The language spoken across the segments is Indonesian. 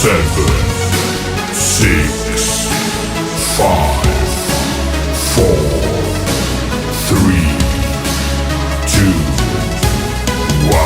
7, 6, 5, 4, 3, 2, 1.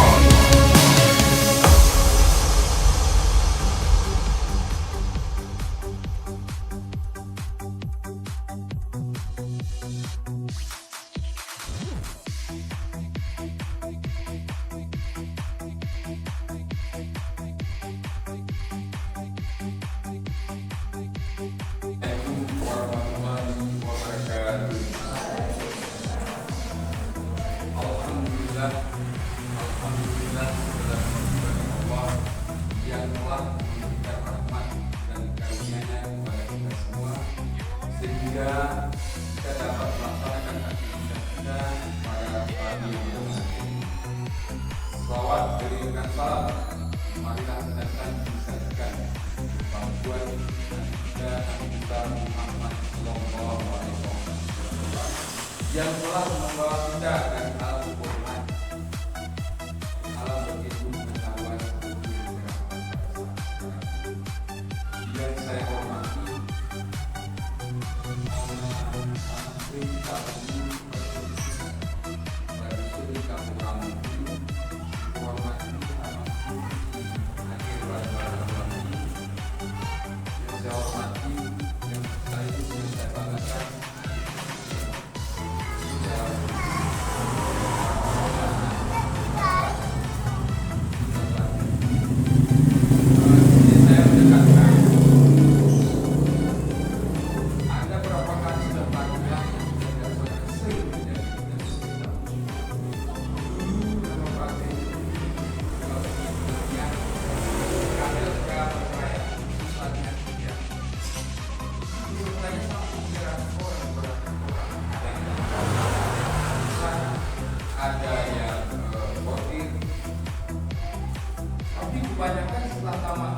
Alhamdulillah segala puji Allah yang telah memberikan rahmat dan karunia-Nya kepada kita semua sehingga kita dapat melaksanakan aktivitas kita pada pagi yang hari. Salawat berikan salam, marilah sedangkan disajikan bantuan kita Nabi Muhammad Sallallahu Alaihi Wasallam yang telah membawa kita dan alam Quran, alam berilmu pengetahuan yang saya hormati, kebanyakan setelah tamat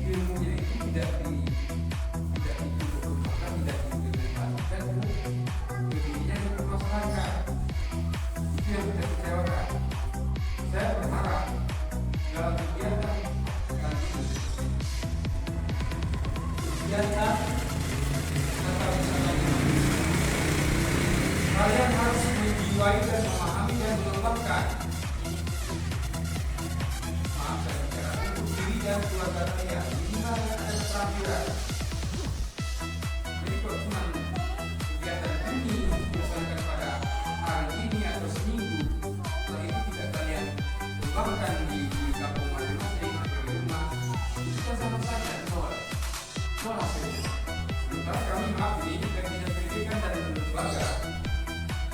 ilmunya itu tidak dibutuhkan, tidak diimplementasikan, jadinya dipermasalahkan. Itu yang kita kecewakan. Saya berharap dalam kegiatan kali ini, kegiatan tata usaha ini, kalian harus menjiwai dan memahami dan mengembangkan dan keluarga kalian minimal ada keterampilan. Jadi kalau cuma kegiatan ini misalkan pada hari ini atau seminggu, setelah itu tidak kalian kembangkan di kampung masing-masing atau di rumah, itu kan sama saja nol hasilnya. Sementara kami ini juga tidak pendidikan dan lembaga,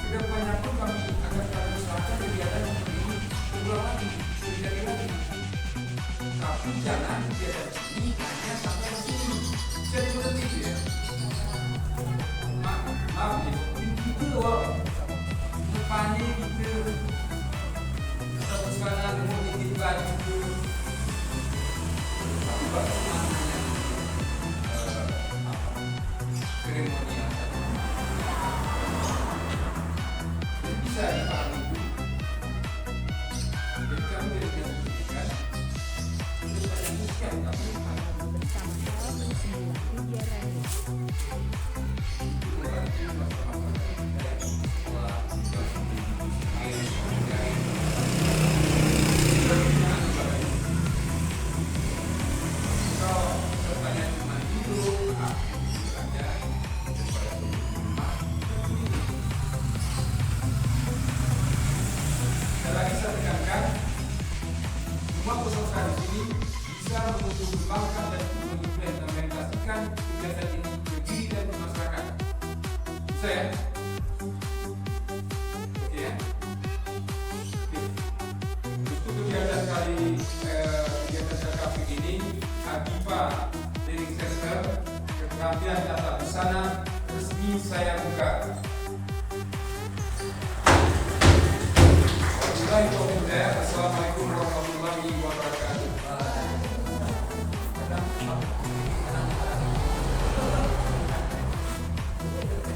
tidak banyak pun kami akan kalian usahakan kegiatan seperti ini berulang lagi, terjadi lagi. Tapi jangan kegiatan ini hanya sampai sini, jadi berhenti ya. Maaf ya, itu loh. Depannya gitu, terus kanan mau bikin baju, tapi bagaimana seremonial bisa dipahami. Jadi kami dari pendidikan semua peserta di sini bisa mengembangkan dan mengimplementasikan kegiatan ini ke diri dan ke masyarakat. Bisa ya? Oke ya? Untuk kegiatan kegiatan KKP ini, Adipa Training Center keterampilan tata busana resmi saya buka. Assalamualaikum warahmatullahi wabarakatuh.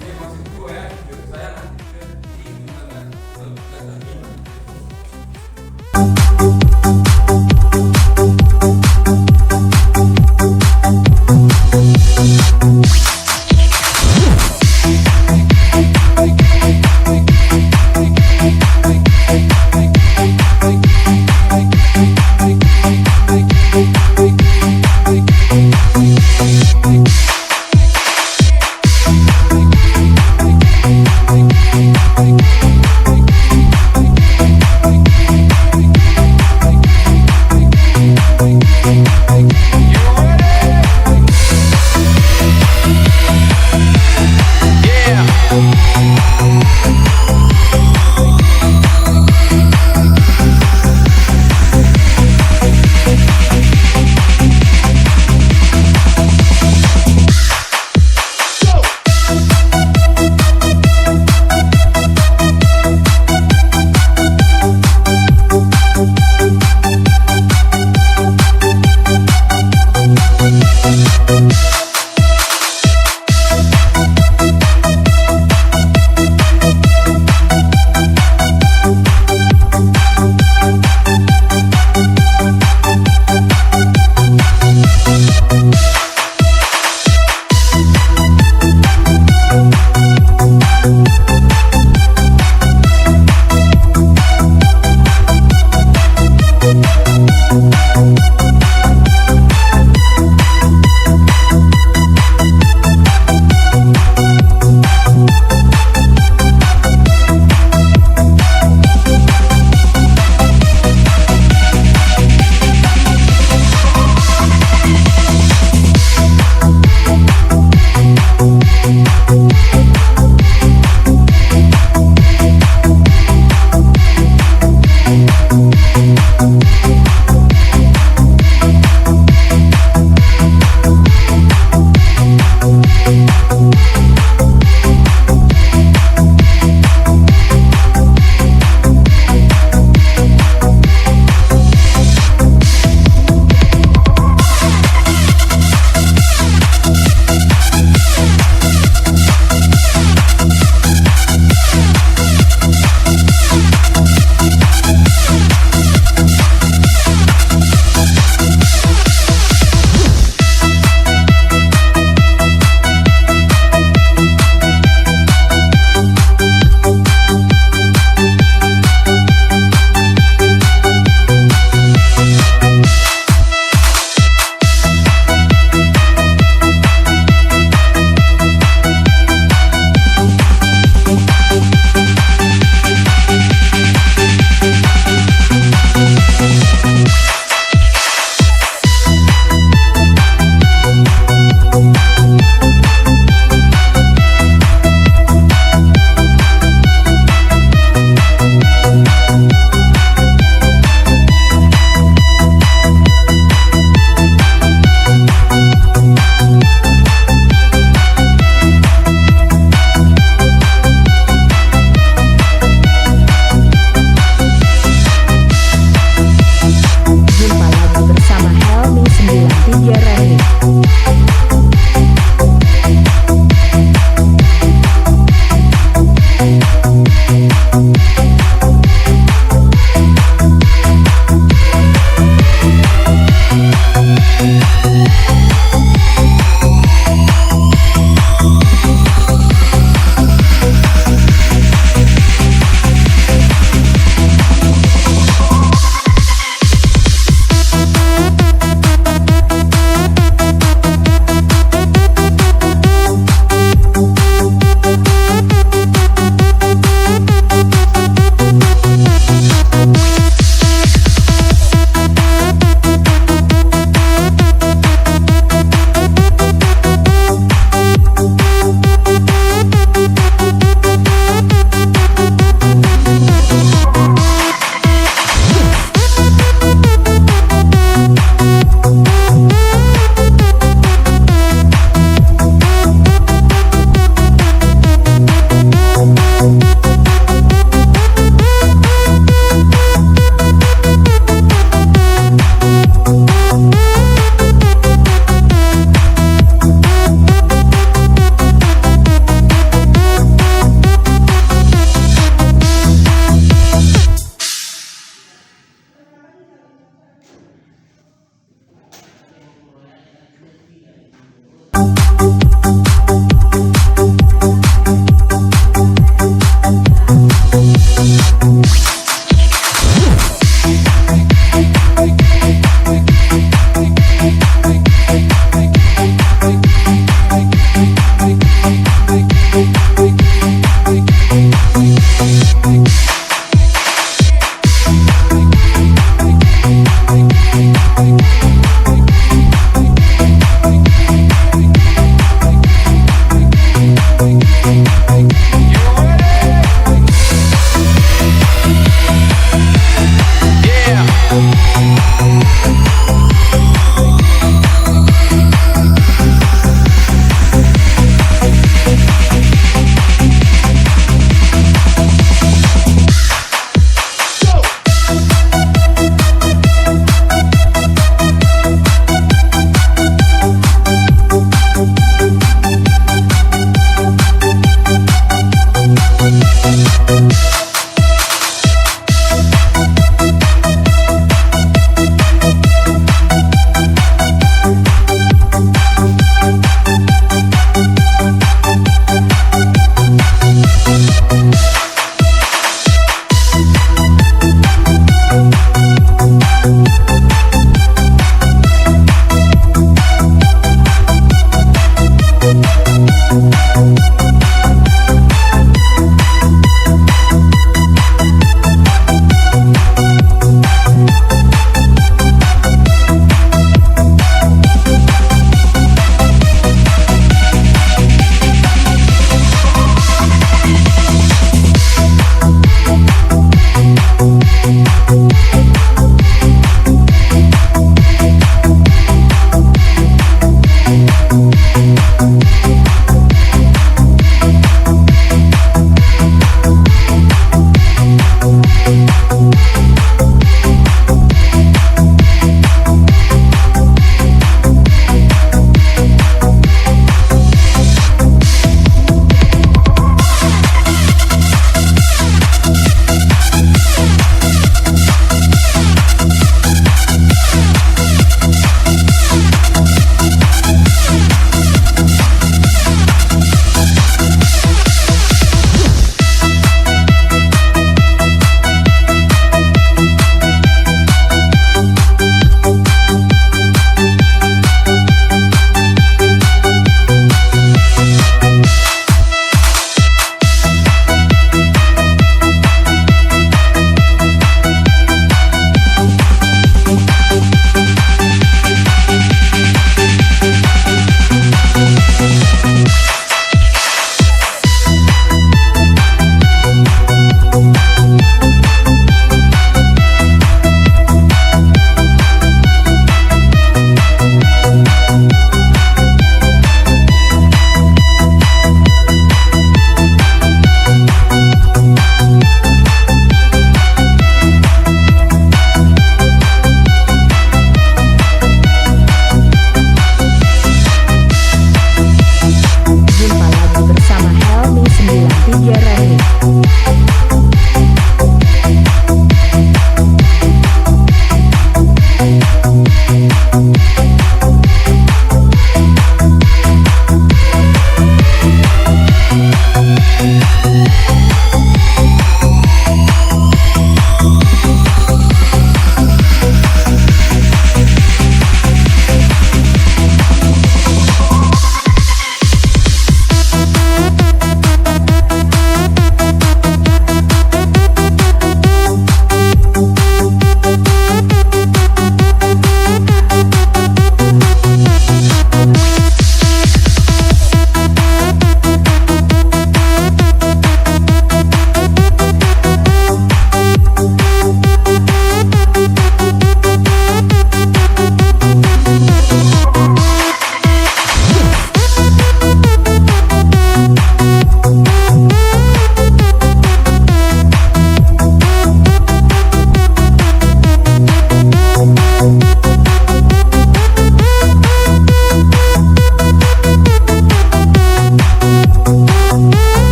Ini maksud gue ya, saya nanti di mana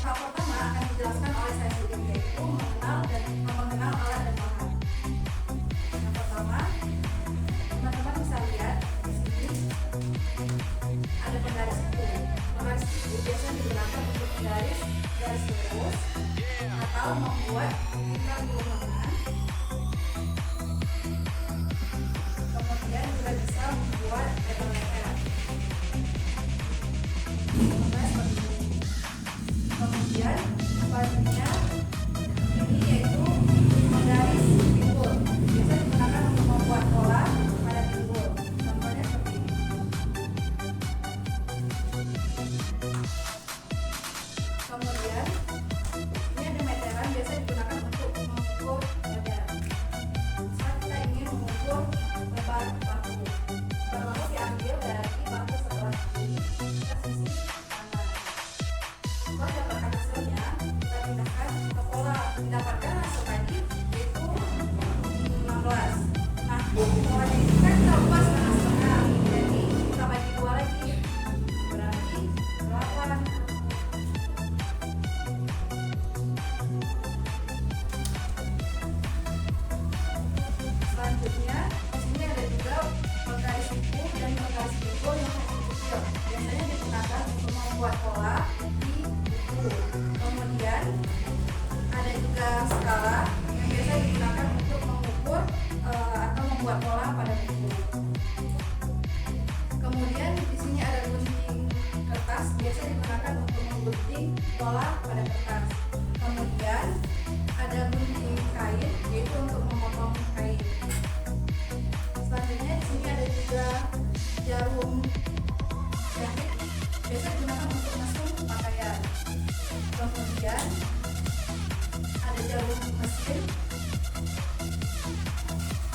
tahap pertama akan dijelaskan oleh saya sendiri, yaitu mengenal alat dan bahan. Yang pertama, teman-teman bisa lihat di sini ada penggaris kuku. Penggaris kuku biasanya digunakan untuk menggaris garis lurus atau membuat lingkar burung lengan. Kemudian juga bisa membuat letter-letter. Kemudian selanjutnya ini yaitu menggaris pinggul. Biasa digunakan untuk membuat pola pada pinggul. Contohnya seperti ini. Kemudian ini ada meteran, biasa digunakan untuk mengukur lebar. Saat kita ingin mengukur lebar bahu, bahu diambil dari bahu sebelah kiri ke sisi kanan. Setelah dapatkan hasilnya, kita pindahkan ke pola. Mendapatkan hasil tadi yaitu 16. Nah, polanya ini kan kita ubah setengah-setengah, jadi kita bagi dua lagi, berarti 8. Selanjutnya, di sini ada juga penggaris kuku dan penggaris pinggul yang kecil. Biasanya digunakan untuk membuat pola di kuku. Kemudian ada juga skala yang biasa digunakan untuk mengukur atau membuat pola pada kuku. Kemudian di sini ada gunting kertas, biasa digunakan untuk menggunting pola pada kertas. Kemudian ada gunting kain, yaitu untuk memotong kain. Selanjutnya di sini ada juga jarum jahit, biasa digunakan untuk mesum pakaian. Kemudian ada jarum mesin.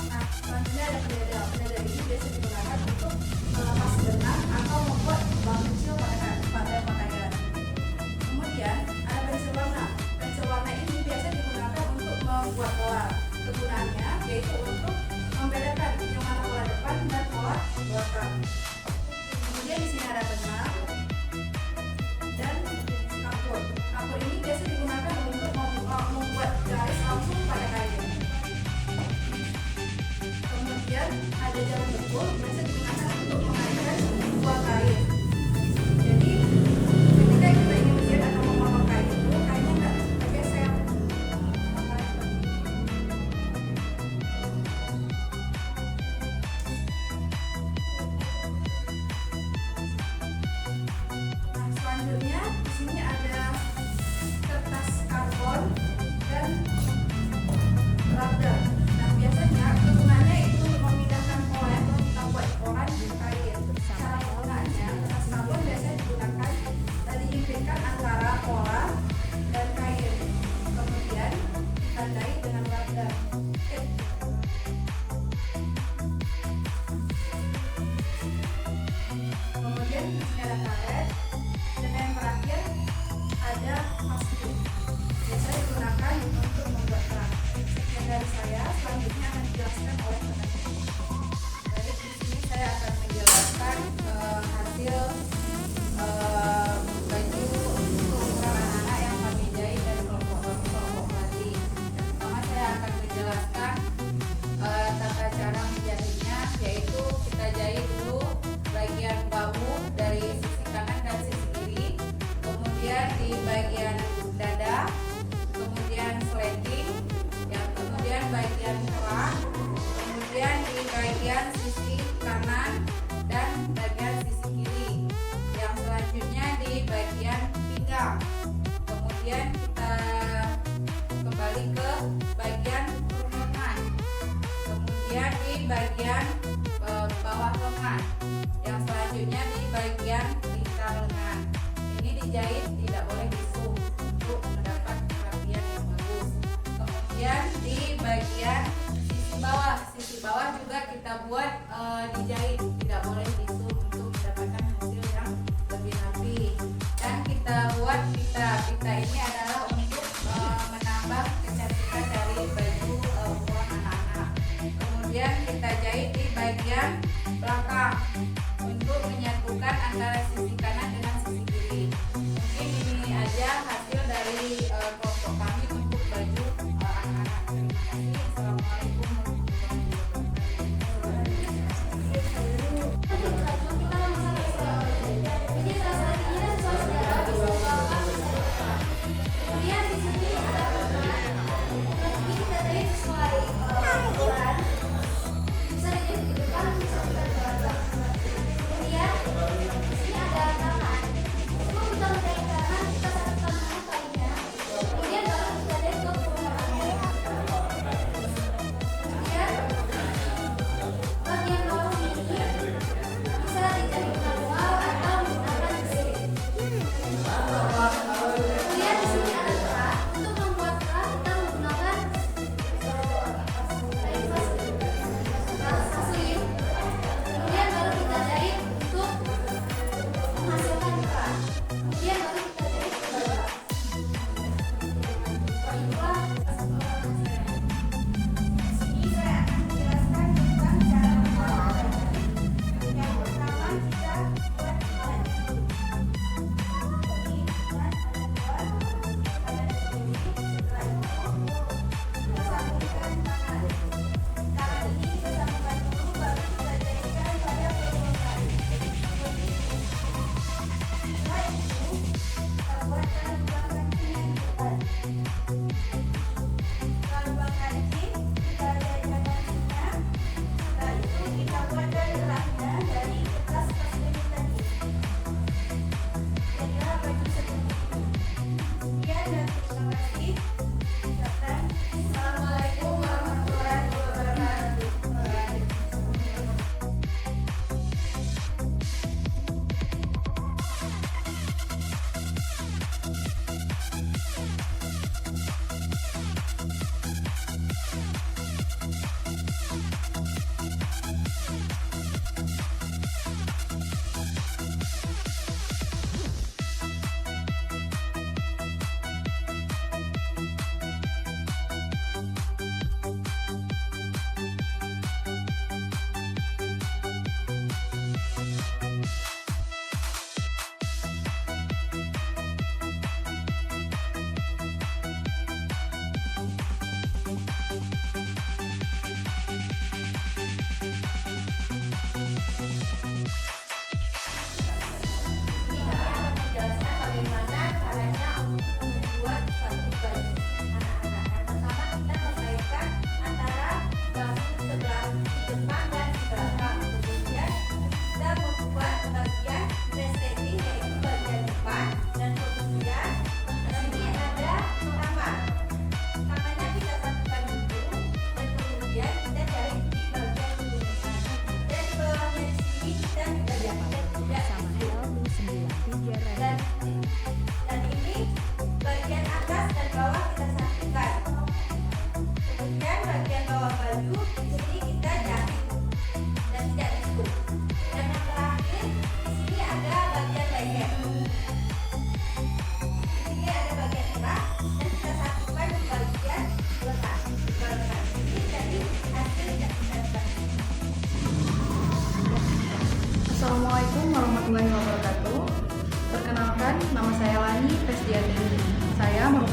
Nah, selanjutnya ada pendedel. Pendedel ini biasa digunakan untuk melepas benang atau membuat lubang kecil pada pakaian. Kemudian ada pensil warna. Pensil warna ini biasa digunakan untuk membuat pola. Kegunaannya yaitu untuk membedakan yang mana pola depan dan pola belakang. Kemudian di sini ada benang dan kapur. Kapur ini biasa digunakan untuk membuat garis langsung pada kain. Kemudian ada jarum bekul, biasa digunakan untuk mengaitkan dua kain. Jadi ketika kita ingin menjahit atau memotong kain itu, kainnya nggak tergeser. Nah, selanjutnya di sini ada kertas karbon dan rubber. Nah, biasanya kegunaannya itu untuk memindahkan pola atau kita buat pola di kain. Cara penggunaannya, kertas karbon biasanya digunakan diimpitkan antara pola dan kain. Kemudian ditandai dengan rubber. Kemudian di sini ada karet. Dan yang terakhir ada plastik. Biasanya digunakan untuk membuat kerak. Sekian dari saya, selanjutnya akan dijelaskan oleh teman-teman. Jadi di sini saya akan menjelaskan hasil baju untuk ukuran anak-anak yang kami jahit dari kelompok tadi. Yang pertama saya akan menjelaskan tata cara menjahitnya, yaitu kita jahit dulu bagian bahu dari sisi kanan dan sisi kiri, kemudian di bagian dada, kemudian sleting, yang kemudian bagian kerah, kemudian di bagian sisi kanan dan bagian sisi kiri, yang selanjutnya di bagian pinggang. Kemudian kita kembali ke bagian lengan, kemudian di bagian bawah lengan, yang selanjutnya di bagian lingkar lengan. Ini dijahit, tidak boleh disum untuk mendapat kerapian yang bagus. Kemudian di bagian sisi bawah juga kita buat dijahit, tidak boleh disum untuk mendapatkan hasil yang lebih rapi. Dan kita buat pita. Pita ini adalah untuk menambah kecantikan dari baju ukuran anak-anak. Kemudian kita jahit di bagian belakang untuk menyatukan antara sisi kanan dengan sisi kiri. Mungkin ini aja hasil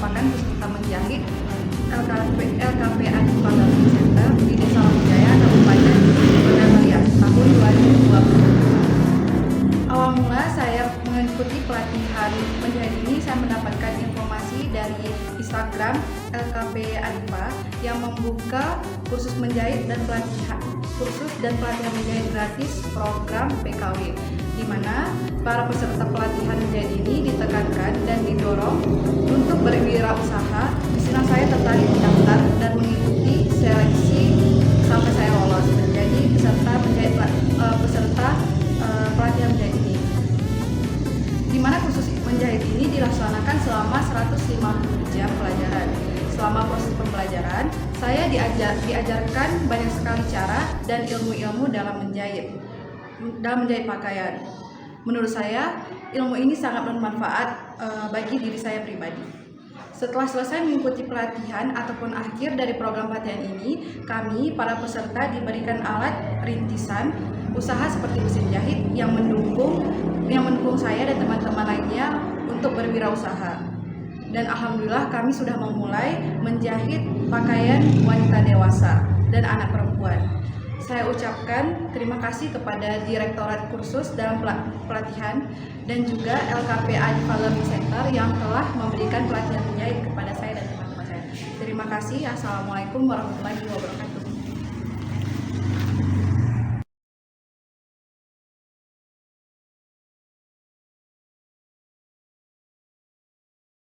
merupakan peserta menjahit LKP Adipa Learning Center di Desa Lamjaya, Kabupaten Bogor, tahun 2020. Awal mula saya mengikuti pelatihan menjahit ini, saya mendapatkan informasi dari Instagram LKP Adipa yang membuka kursus menjahit dan pelatihan menjahit gratis program PKW, di mana para peserta pelatihan menjahit ini ditekankan dan didorong untuk berwirausaha. Di sana saya tertarik mendaftar dan mengikuti seleksi sampai saya lolos menjadi peserta pelatihan menjahit ini, di mana kursus menjahit ini dilaksanakan selama 150 jam pelajaran. Selama proses pembelajaran, saya diajarkan banyak sekali cara dan ilmu-ilmu dalam menjahit pakaian. Menurut saya, ilmu ini sangat bermanfaat bagi diri saya pribadi. Setelah selesai mengikuti pelatihan ataupun akhir dari program pelatihan ini, kami para peserta diberikan alat rintisan usaha seperti mesin jahit yang mendukung saya dan teman-teman lainnya untuk berwirausaha. Dan alhamdulillah kami sudah memulai menjahit pakaian wanita dewasa dan anak perempuan. Saya ucapkan terima kasih kepada Direktorat Kursus dalam pelatihan dan juga LKP Adipa Learning Center yang telah memberikan pelatihan menjahit kepada saya dan teman-teman saya. Terima kasih. Assalamualaikum warahmatullahi wabarakatuh.